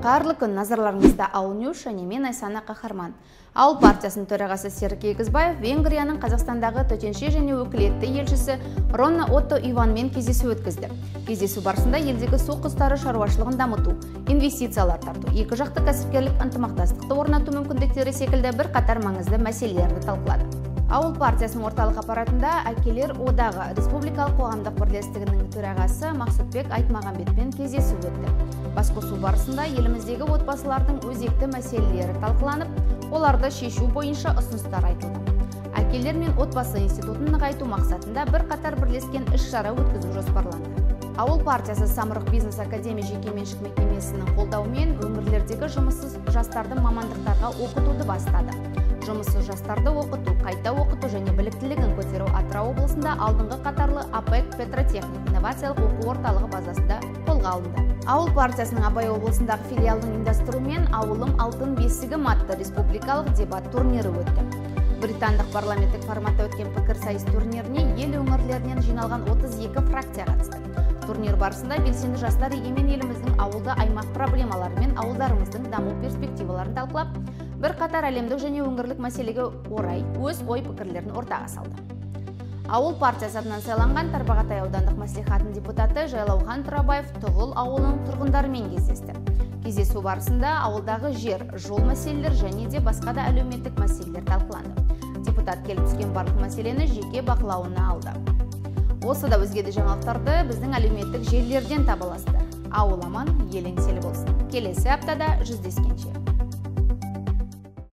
Қайырлы күн, назарларыңызда Ауыл Ньюс және мен Айсана Қахарман. Ауыл партиясының төрағасы Серік Егізбаев Венгрияның Қазақстандағы төтенше және өкілетті елшісі Ронна Отто Иванмен кездесу өткізді. Кездесу барысында елдегі су құстары шаруашылығын дамыту, инвестициялар тарту, екі жақты кәсіпкерлік ынтымақтастықты орнату мүмкіндіктері секілді бір қатар маңызды мәселелерді талқылады. Ауыл партиясының орталық аппаратында Әкелер одағы республикалық қоғамдық бірлестігінің төрағасы Мақсұтбек Айтмағамбетпен кездесу өтті. Басқосу барысында еліміздегі отбасылардың өзекті мәселелері талқыланып, оларды шешу бойынша ұсыныстар айтылды. Әкелер мен отбасы институтын нығайту мақсатында бір қатар бірлескен іс-шара өткізу жоспарланды. Ауыл партиясы Самұрық бизнес академия жекеменшік мекемесінің қолдауымен өңірлердегі жұмыссыз жастарды мамандықтарға оқытуды бастады. Жұмыссыз жастарды оқыту, қайта оқыту және біліктілігін көтеру Атырау облысында алдыңғы қатарлы АПЭК Петротехник инновациялық оқу орталығы базасында қолға алынды. Ауыл партиясының Абай облысындағы филиалының ұйымдастыруымен ауылым алтын бесігім атты республикалық дебат турнирі өтті. Британдық парламенттік форматта өткен пікірсайыс турниріне ел өңірлерінен жиналған 32 фракция қатысты. Турнир барысында белсенді жастар егемен еліміздің ауылды аймақ проблемалары мен ауылдарымыздың даму перспективаларын талқылап, бір қатар әлемдік және өңірлік мәселеге орай өз ой-пікірлерін ортаға салды. Ауыл партиясы атынан сайланған Тарбағатай аудандық мәслихатының депутаты Жайлаухан Тұрабаев Тұғыл ауылының тұрғындарымен кездесті. Кездесу барысында ауылдағы жер, жол мәселелер және де басқа да әлеуметтік мәселелер талқыланды. Депутат келіп түскен барлық мәселені жеке бақылауына алды. Осы да өзге де жаңалықтарды біздің әлеуметтік желілерден таба аласыздар. Ауыл аман, ел еңселі болсын. Келесі аптада жүздескенше.